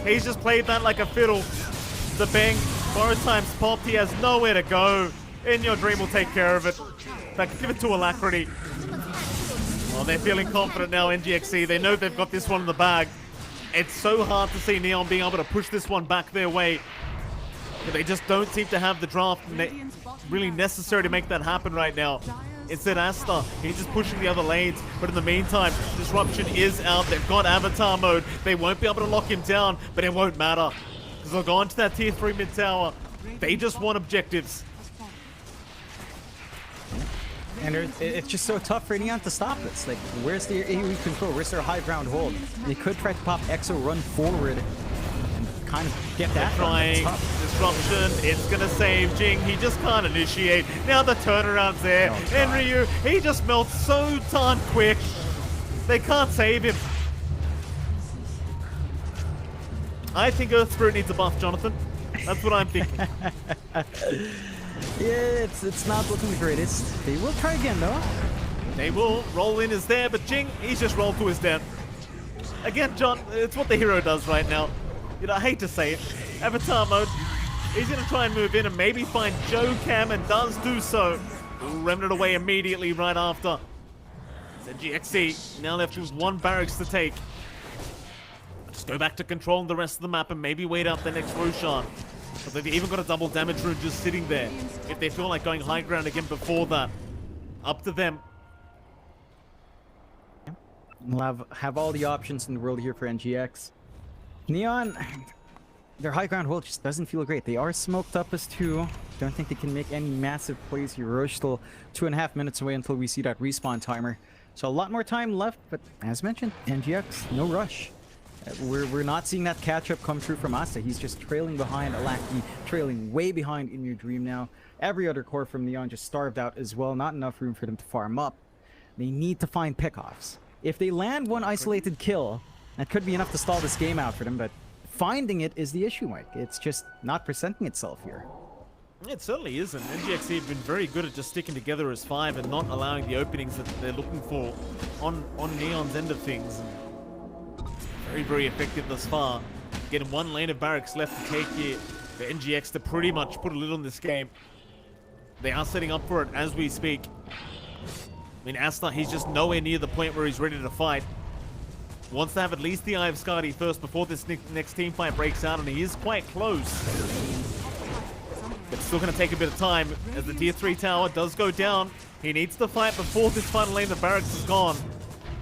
He's just played that like a fiddle. The bang, both times popped. He has nowhere to go. In Your Dream will take care of it. In fact, give it to Alacrity. Oh, they're feeling confident now, NGX.SEA. They know they've got this one in the bag. It's so hard to see Neon being able to push this one back their way. But they just don't seem to have the draft really necessary to make that happen right now. Instead, Asta, he's just pushing the other lanes. But in the meantime, Disruption is out. They've got Avatar mode. They won't be able to lock him down, but it won't matter. Because they'll go into that tier 3 mid tower. They just want objectives. And it's just so tough for Neon to stop this. Like, where's their AoE control? Where's their high ground hold? They could try to pop Exo, run forward, and kind of get that. Trying Disruption. It's going to save Jing. He just can't initiate. Now the turnaround's there. And Ryu, he just melts so darn quick. They can't save him. I think Earth Spirit needs a buff, Jonathan. That's what I'm thinking. Yeah, it's not looking the greatest. They will try again, though. They will. Roll in is there, but Jing, he's just rolled to his death. Again, John, it's what the hero does right now. You know, I hate to say it. Avatar mode. He's going to try and move in and maybe find Joe Cam, and does do so. Remnant away immediately right after. NGX.SEA now left with one barracks to take. Just go back to controlling the rest of the map and maybe wait out the next Roshan. But they've even got a double damage rune just sitting there. If they feel like going high ground again before that, up to them. We'll have all the options in the world here for NGX. Neon, their high ground hold just doesn't feel great. They are smoked up as 2. Don't think they can make any massive plays here. Roche still 2.5 minutes away until we see that respawn timer. So a lot more time left, but as mentioned, NGX, no rush. We're not seeing that catch-up come through from Asta. He's just trailing behind Alaki, trailing way behind In Your Dream now. Every other core from Neon just starved out as well. Not enough room for them to farm up. They need to find pickoffs. If they land one isolated kill, that could be enough to stall this game out for them, but finding it is the issue, Mike. It's just not presenting itself here. It certainly isn't. NGX.SEA have been very good at just sticking together as 5 and not allowing the openings that they're looking for on Neon's end of things. Very, very effective thus far. Getting one lane of barracks left to take here for NGX to pretty much put a lid on this game. They are setting up for it as we speak. I mean, Asta, he's just nowhere near the point where he's ready to fight. Wants to have at least the Eye of Skadi first before this next team fight breaks out, and he is quite close. But still going to take a bit of time as the tier 3 tower does go down. He needs to fight before this final lane of barracks is gone.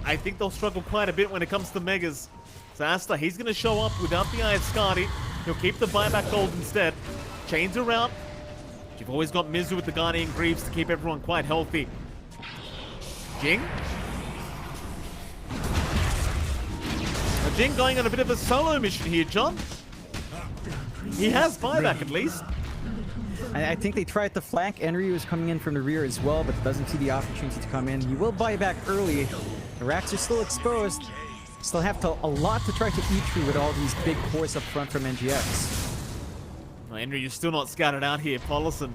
I think they'll struggle quite a bit when it comes to Megas. So Asta, he's going to show up without the Eye of Skadi. He'll keep the buyback gold instead. Chains are out. You've always got Mizu with the Guardian Greaves to keep everyone quite healthy. Jing? Now Jing going on a bit of a solo mission here, John. He has buyback at least. I think they tried to flank. Enryu is coming in from the rear as well, but doesn't see the opportunity to come in. He will buy back early. The racks are still exposed. Still have a lot to try to eat through with all these big cores up front from NGX. Well, Enryu's still not scouted out here. Paulison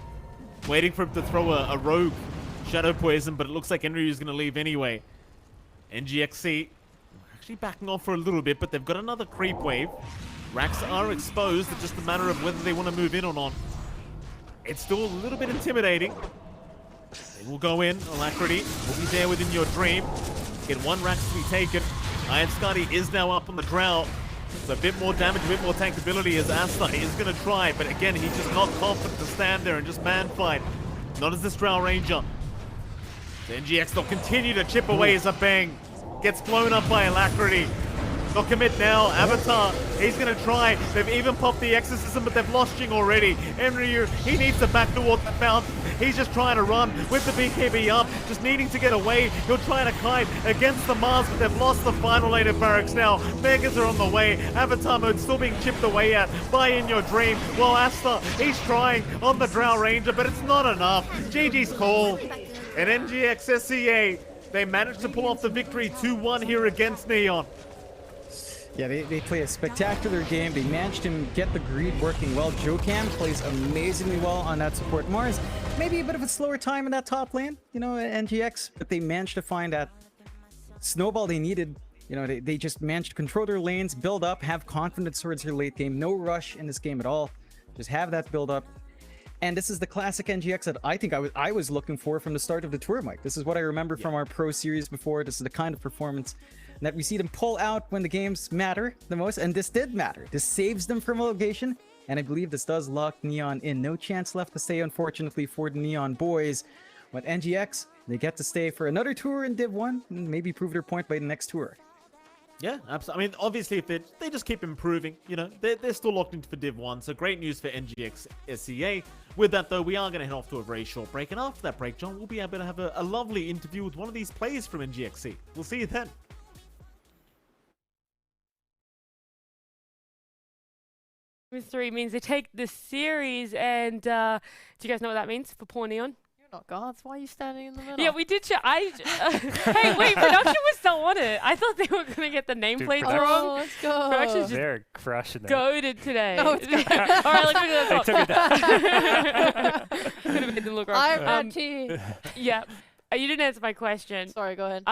waiting for him to throw a rogue Shadow Poison, but it looks like Enryu's going to leave anyway. NGX.SEA actually backing off for a little bit, but they've got another creep wave. Racks are exposed. It's just a matter of whether they want to move in or not. It's still a little bit intimidating. They will go in. Alacrity will be there within your dream. Get one Rax to be taken. Eye of Skadi is now up on the drow. So a bit more damage, a bit more tankability as Asta is going to try. But again, he's just not confident to stand there and just man fight. Not as this drow ranger. So NGX, they'll continue to chip away as a bang. Gets blown up by Alacrity. They'll commit now. Avatar, he's going to try. They've even popped the Exorcism, but they've lost Jing already. Enryu, he needs to back towards the fountain. He's just trying to run with the BKB up, just needing to get away. He'll try to kite against the Mars, but they've lost the final lane of barracks now. Megas are on the way. Avatar mode still being chipped away at by In Your Dream. Well, Asta, he's trying on the Drow Ranger, but it's not enough. GG's call. And NGX.SEA, they managed to pull off the victory 2-1 here against Neon. Yeah, they play a spectacular game. They managed to get the greed working well. Jokam plays amazingly well on that support. Mars, maybe a bit of a slower time in that top lane, you know, NGX, but they managed to find that snowball they needed You know, they just managed to control their lanes, build up, have confidence towards their late game. No rush in this game at all. Just have that build up. And this is the classic NGX that I think I was looking for from the start of the tour, Mike. This is what I remember from our pro series before. This is the kind of performance that we see them pull out when the games matter the most. And this did matter. This saves them from relegation. And I believe this does lock Neon in. No chance left to stay, unfortunately, for the Neon boys. But NGX, they get to stay for another tour in Div 1 and maybe prove their point by the next tour. Yeah, absolutely. I mean, obviously, if they just keep improving, you know, they're still locked into for Div 1, so great news for NGX.SEA. With that, though, we are going to head off to a very short break, and after that break, John, we'll be able to have a lovely interview with one of these players from NGX.SEA. We'll see you then. Three means they take the series, and do you guys know what that means for poor Neon? Not guards. Why are you standing in the middle? Yeah, we did. Hey, wait, production was so on it. I thought they were gonna get the nameplates wrong. Oh, let's go. Production's just They're crushing it. goaded today. No, it's good. All right, let's go to the They took it down. Could have made them look wrong. I'm anti. Yeah, you didn't answer my question. Sorry, go ahead.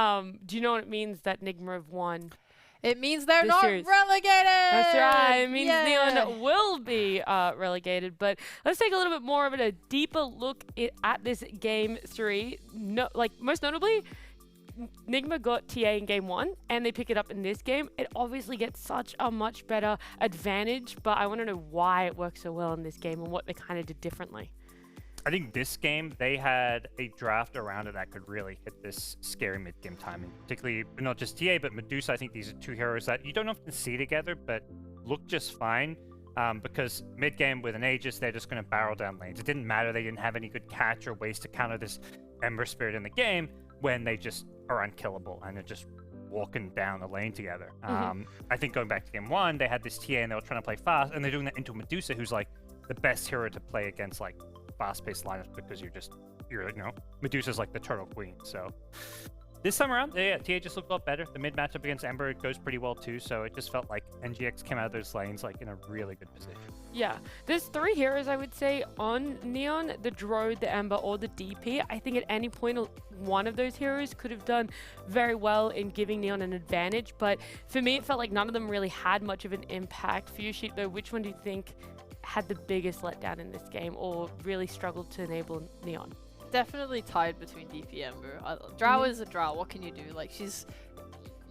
Do you know what it means that Nigma have won? It means they're This not series. relegated. That's right. It means Yeah. Neon will be relegated. But let's take a little bit more of a deeper look at this game 3. No, like most notably, Nigma got TA in game 1, and they pick it up in this game. It obviously gets such a much better advantage, but I want to know why it works so well in this game and what they kind of did differently. I think this game, they had a draft around it that could really hit this scary mid-game timing. Particularly, not just TA, but Medusa. I think these are two heroes that you don't often see together, but look just fine. Because mid-game with an Aegis, they're just going to barrel down lanes. It didn't matter. They didn't have any good catch or ways to counter this Ember Spirit in the game when they just are unkillable and they're just walking down the lane together. I think going back to game 1, they had this TA and they were trying to play fast, and they're doing that into Medusa, who's like the best hero to play against, like, fast-paced lineups, because you're you know, Medusa's like the turtle queen. So this time around, yeah, TA just looked a lot better. The mid matchup against Ember goes pretty well too, so it just felt like NGX came out of those lanes like in a really good position. Yeah, there's 3 heroes I would say on Neon: the Droid, the Ember, or the DP. I think at any point one of those heroes could have done very well in giving Neon an advantage, but for me it felt like none of them really had much of an impact. For you, Sheep, though, which one do you think had the biggest letdown in this game or really struggled to enable Neon? Definitely tied between DP and Ember. Drow is a Drow. What can you do? Like, she's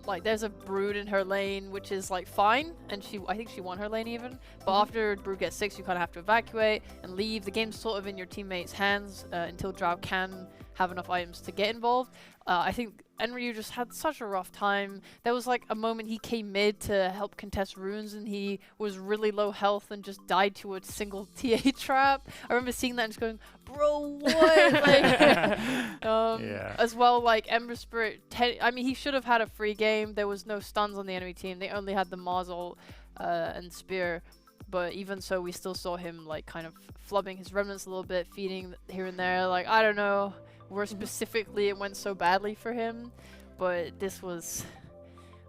like, there's a Brood in her lane, which is like fine, and I think she won her lane even. But after Brood gets 6, you kind of have to evacuate and leave. The game's sort of in your teammates' hands until Drow can have enough items to get involved. I think Enryu just had such a rough time. There was like a moment he came mid to help contest runes, and he was really low health and just died to a single TA trap. I remember seeing that and just going, bro, what? Yeah. As well, like Ember Spirit, I mean, he should have had a free game. There was no stuns on the enemy team. They only had the Mars ult and Spear. But even so, we still saw him like kind of flubbing his remnants a little bit, feeding here and there. Like, I don't know where specifically it went so badly for him, but this was,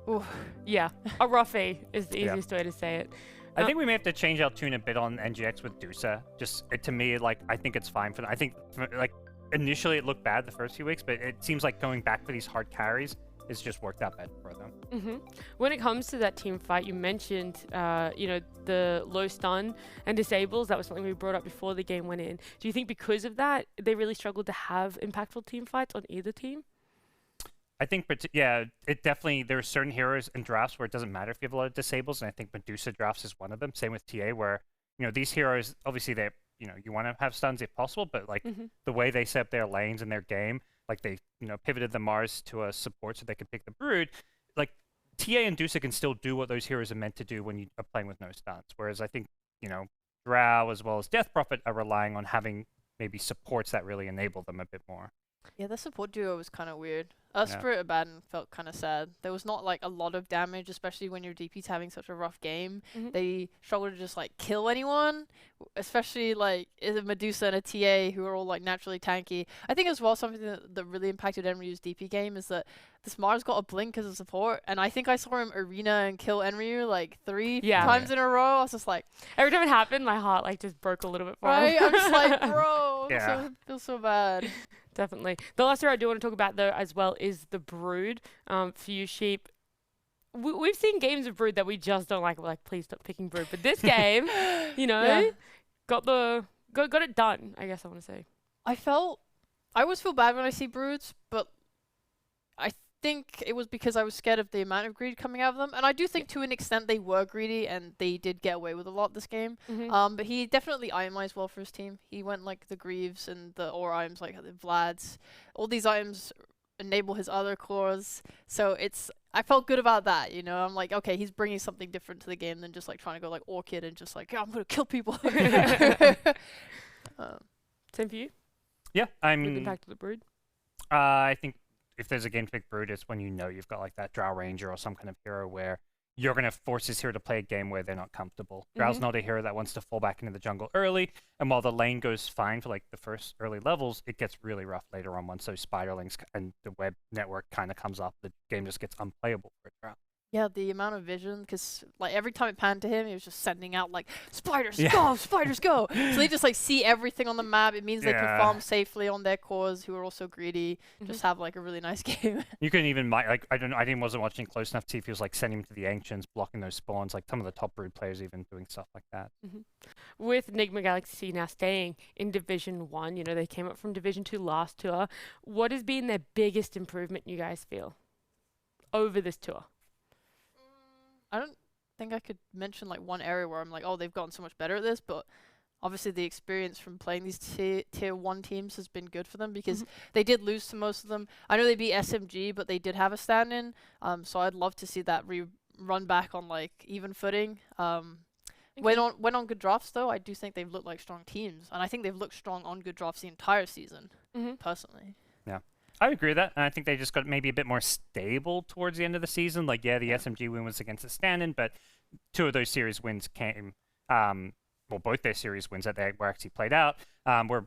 ooh. Yeah, a roughie is the easiest way to say it. I think we may have to change our tune a bit on NGX with Dusa. Just to me, like, I think it's fine for them. I think like initially it looked bad the first few weeks, but it seems like going back for these hard carries it's just worked out better for them. When it comes to that team fight, you mentioned, you know, the low stun and disables. That was something we brought up before the game went in. Do you think because of that, they really struggled to have impactful team fights on either team? I think, yeah, it definitely, there are certain heroes in drafts where it doesn't matter if you have a lot of disables, and I think Medusa drafts is one of them. Same with TA, where, you know, these heroes, obviously, they, you know, you want to have stuns if possible, but, like, the way they set up their lanes and their game, like, they, you know, pivoted the Mars to a support so they can pick the Brood, like, TA and Dusa can still do what those heroes are meant to do when you are playing with no stuns, whereas I think, you know, Drow as well as Death Prophet are relying on having maybe supports that really enable them a bit more. Yeah, the support duo was kind of weird. Spirit Abaddon felt kind of sad. There was not like a lot of damage, especially when your DP's having such a rough game. They struggled to just like kill anyone, especially like Medusa and a TA who are all like naturally tanky. I think as well something that really impacted Enryu's DP game is that this Mars got a blink as a support, and I think I saw him arena and kill Enryu like 3 times in a row. I was just like, every time it happened, my heart like just broke a little bit for him. I'm just like, bro, I feel so bad. Definitely. The last hero I do want to talk about, though, as well, is the Brood. For you, Sheep, we've seen games of Brood that we just don't like. We're like, please stop picking Brood. But this game, you know, Yeah. got it done, I guess I want to say. I always feel bad when I see Broods, but I think it was because I was scared of the amount of greed coming out of them. And I do think to an extent they were greedy and they did get away with a lot this game. But he definitely itemized well for his team. He went like the Greaves and the Aura items like the Vlads. All these items enable his other cores. So I felt good about that, you know. I'm like, okay, he's bringing something different to the game than just like trying to go like Orchid and just like, yeah, I'm going to kill people. Same for you? Yeah, I With mean, impact of the Brood? I think if there's a game to pick Brood, it's when you know you've got like that Drow Ranger or some kind of hero where you're going to force this hero to play a game where they're not comfortable. Drow's not a hero that wants to fall back into the jungle early, and while the lane goes fine for like the first early levels, it gets really rough later on once those spiderlings and the web network kind of comes up. The game just gets unplayable for Drow. Yeah, the amount of vision, because like every time it panned to him, he was just sending out like, spiders, Yeah. go, spiders, go. So they just like see everything on the map. It means they can Yeah. farm safely on their cores who are also greedy. Just have like a really nice game. You can even like wasn't watching close enough to see if he was like sending him to the ancients, blocking those spawns. Like some of the top Brood players even doing stuff like that. With Enigma Galaxy now staying in Division 1, you know, they came up from Division 2 last tour. What has been their biggest improvement, you guys feel, over this tour? I don't think I could mention like one area where I'm like, oh, they've gotten so much better at this, but obviously the experience from playing these tier 1 teams has been good for them because they did lose to most of them. I know they beat SMG, but they did have a stand-in, so I'd love to see that run back on like even footing. When on good drafts though, I do think they've looked like strong teams, and I think they've looked strong on good drafts the entire season, personally. Yeah. I agree with that, and I think they just got maybe a bit more stable towards the end of the season. Like, yeah, the SMG win was against the stand-in, but 2 of those series wins came, well, both their series wins that they were actually played out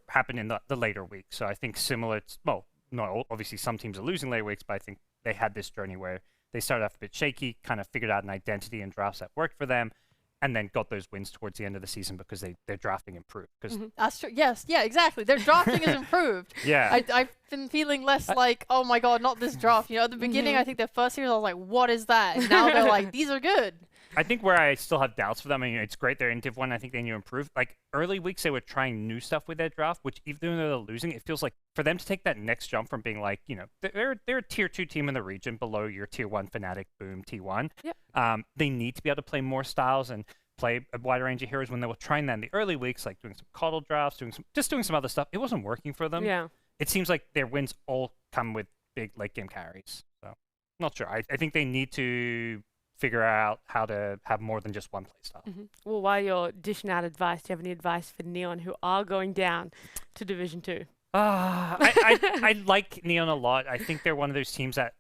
happened in the later weeks. So I think similar, well, no, obviously some teams are losing later weeks, but I think they had this journey where they started off a bit shaky, kind of figured out an identity in drafts that worked for them, and then got those wins towards the end of the season because their drafting improved. That's true. Yes, yeah, exactly. Their drafting has improved. Yeah. I've been feeling less like, oh my god, not this draft. You know, at the beginning, I think their first series, I was like, what is that? And now they're like, these are good. I think where I still have doubts for them, I mean, it's great they're in Div 1. I think they need to improve. Like, early weeks, they were trying new stuff with their draft, which even though they're losing, it feels like for them to take that next jump from being like, you know, they're a tier 2 team in the region below your tier 1 Fnatic, boom, T1. Yep. They need to be able to play more styles and play a wider range of heroes. When they were trying that in the early weeks, like doing some coddle drafts, doing some other stuff, it wasn't working for them. Yeah. It seems like their wins all come with big late game carries. So, not sure. I think they need to figure out how to have more than just one playstyle. Well, while you're dishing out advice, do you have any advice for Neon who are going down to Division 2? I like Neon a lot. I think they're one of those teams that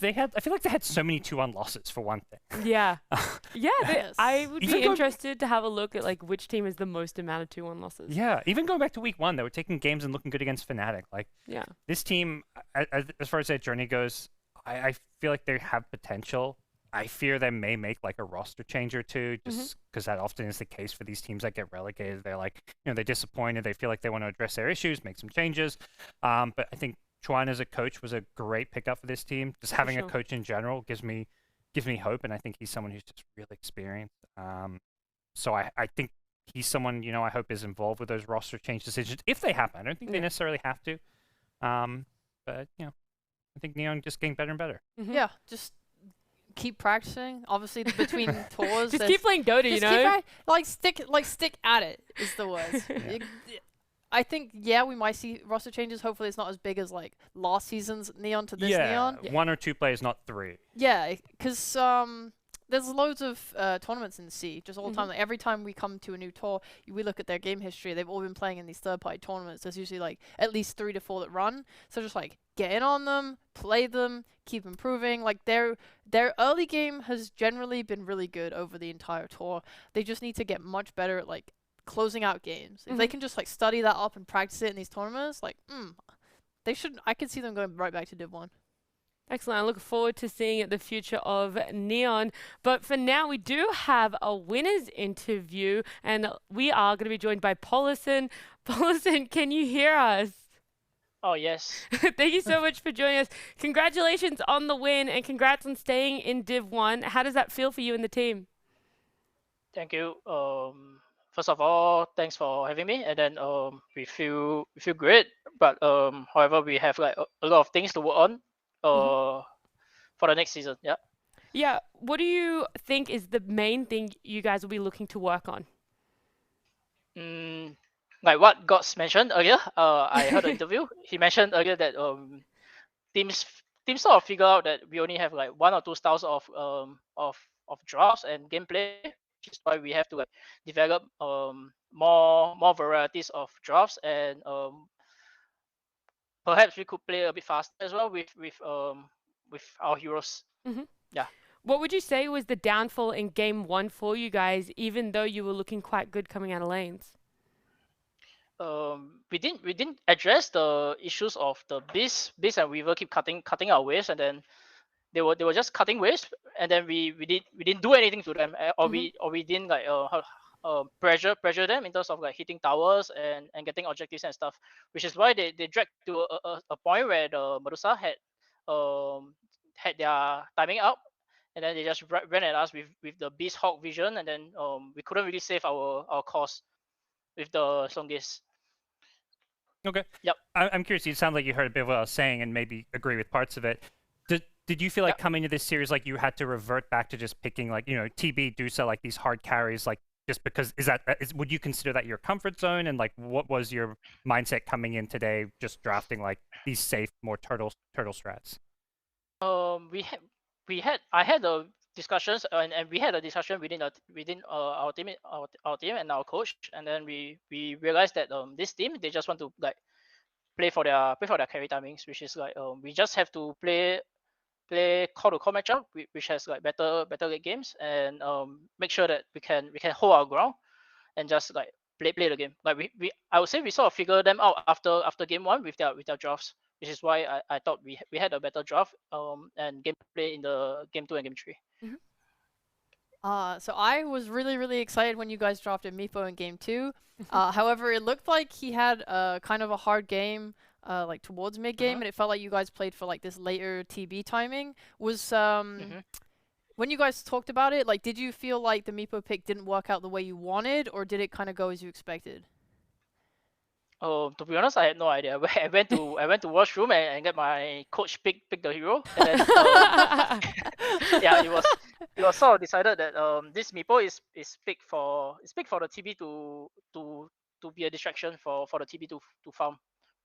I feel like they had so many 2-1 losses for one thing. Yeah. Yeah, Yes. I would Even be going- interested to have a look at like which team has the most amount of 2-1 losses. Yeah, even going back to week 1, they were taking games and looking good against Fnatic. Like, Yeah. this team, as far as their journey goes, I feel like they have potential. I fear they may make like a roster change or two, just because that often is the case for these teams that get relegated. They're like, you know, they're disappointed. They feel like they want to address their issues, make some changes. But I think Chuan as a coach was a great pickup for this team. Just having a sure. coach in general gives me hope, and I think he's someone who's just really experienced. So I think he's someone, you know, I hope is involved with those roster change decisions if they happen. I don't think they necessarily have to. But you know, I think Neon just getting better and better. Yeah, just keep practicing. Obviously, between tours, Just keep playing Dota, you know? stick at it is the word. I think, yeah, we might see roster changes. Hopefully, it's not as big as like last season's Neon to this Neon. 1 or 2 players, not 3. Yeah, because there's loads of tournaments in SEA just all the time. Like, every time we come to a new tour, we look at their game history. They've all been playing in these third-party tournaments. There's usually like at least 3 to 4 that run. So just like get in on them, play them, keep improving. Like their early game has generally been really good over the entire tour. They just need to get much better at like closing out games. If they can just like study that up and practice it in these tournaments, like they should. I could see them going right back to Div 1. Excellent. I look forward to seeing the future of Neon. But for now, we do have a winners interview, and we are going to be joined by Paulison. Paulison, can you hear us? Oh yes. Thank you so much for joining us. Congratulations on the win and congrats on staying in Div 1. How does that feel for you and the team? Thank you. First of all, thanks for having me. And then we feel great. But however, we have like a lot of things to work on. For the next season. Yeah. Yeah, what do you think is the main thing you guys will be looking to work on? Like what Gods mentioned earlier. I heard the interview. He mentioned earlier that teams teams sort of figure out that we only have like one or two styles of drafts and gameplay, which is why we have to like develop more varieties of drafts and perhaps we could play a bit faster as well with our heroes. Yeah. What would you say was the downfall in game 1 for you guys, even though you were looking quite good coming out of lanes? We didn't address the issues of the Beast and Weaver keep cutting our waves, and then they were just cutting waves, and then we didn't do anything to them, or we didn't like pressure them in terms of like hitting towers and getting objectives and stuff, which is why they dragged to a point where the Medusa had their timing out, and then they just ran at us with the Beast Hawk vision, and then we couldn't really save our cause with the Songis. Okay. Yep. I'm curious. You sound like you heard a bit of what I was saying and maybe agree with parts of it. Did you feel like coming to this series like you had to revert back to just picking like TB Dusa like these hard carries like just because would you consider that your comfort zone, and like what was your mindset coming in today just drafting like these safe more turtle strats? I had the discussions and we had a discussion within our team and our coach, and then we realized that this team, they just want to like play for their carry timings, which is like we just have to play call to call matchup, which has like better late games, and make sure that we can hold our ground and just like play the game. Like I would say we sort of figure them out after game 1 with their drafts, which is why I thought we had a better draft and gameplay in the game 2 and game 3. So I was really excited when you guys drafted Meepo in game 2. However, it looked like he had kind of a hard game like towards mid game, and it felt like you guys played for like this later TB timing. Was when you guys talked about it, like did you feel like the Meepo pick didn't work out the way you wanted, or did it kind of go as you expected? To be honest, I had no idea. I went to washroom and get my coach pick the hero, and then yeah, it was sort of decided that this Meepo is picked for the TB to be a distraction for the TB to farm,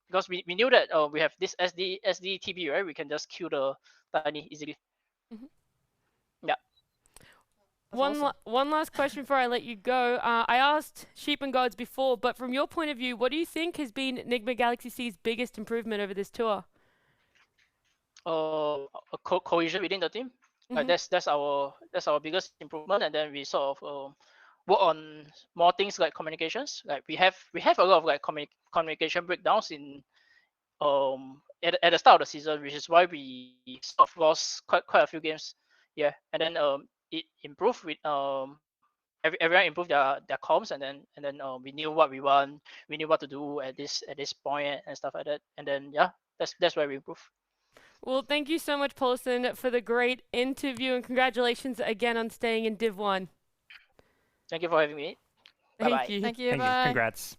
because we knew that we have this SD TB, right? We can just kill the Tiny easily. Yeah. One last question before I let you go. I asked Sheep and Gods before, but from your point of view, what do you think has been Enigma Galaxy C's biggest improvement over this tour? Cohesion within the team. Like that's our biggest improvement, and then we sort of work on more things like communications. Like we have a lot of like communication breakdowns in at the start of the season, which is why we sort of lost quite a few games. Yeah, and then it improved with everyone improved their comms, and then we knew what we want, we knew what to do at this point and stuff like that, and then yeah, that's where we improved. Well, thank you so much, Paulson, for the great interview, and congratulations again on staying in Div 1. Thank you for having me. Bye-bye. Thank you. Thank you. Congrats.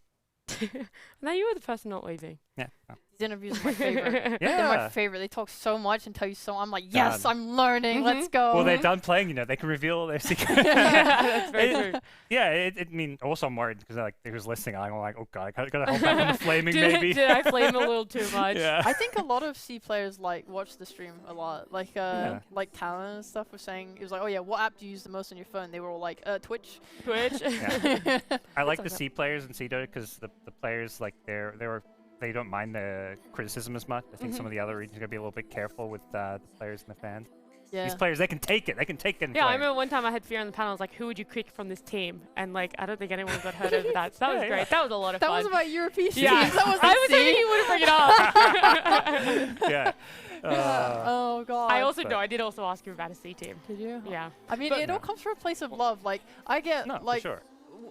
Now you were the person not waving. Yeah. These interviews are my favorite. Yeah. They're my favorite. They talk so much and tell you so. I'm like, yes, I'm learning. Let's go. Well, they're done playing. They can reveal all their secrets. That's very true. Yeah. I mean, also I'm worried because like he was listening. I'm like, oh god, I gotta hold back on the flaming maybe. Did I flame a little too much? Yeah. I think a lot of C players like watch the stream a lot. Like like Talon and stuff was saying, it was like, oh yeah, what app do you use the most on your phone? They were all like, Twitch. Yeah. I like the C players in CDO because the players like they don't mind the criticism as much. I think some of the other regions are gonna be a little bit careful with the players and the fans. Yeah. These players, they can take it. They can take it. Yeah, I remember one time I had Fear on the panel. I was like, who would you pick from this team? And like, I don't think anyone got hurt over that. So that was great. Yeah. That was a lot of fun. That was about European teams. Yeah. That was I was hoping you wouldn't bring it up. Yeah. Oh god. I also know. I did also ask you about a C team. Did you? Yeah. I mean, it all comes from a place of love. Like I get No, like. for sure.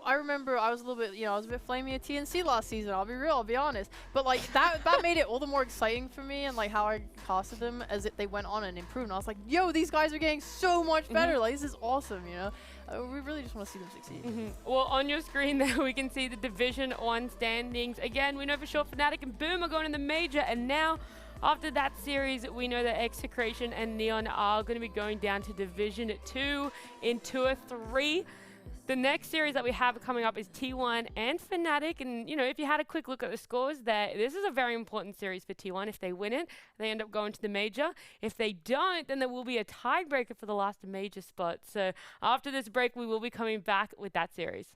I remember I was a little bit, I was a bit flamey at TNC last season. I'll be real, I'll be honest. But like that made it all the more exciting for me, and like how I casted them as if they went on and improved. And I was like, yo, these guys are getting so much better. Like this is awesome, we really just want to see them succeed. Well, on your screen there, we can see the Division 1 standings. Again, we know for sure Fnatic and Boom are going in the major, and now after that series, we know that Execration and Neon are going to be going down to Division 2 in Tour 3. The next series that we have coming up is T1 and Fnatic, and if you had a quick look at the scores there, this is a very important series for T1. If they win it, they end up going to the major. If they don't, then there will be a tiebreaker for the last major spot. So after this break, we will be coming back with that series.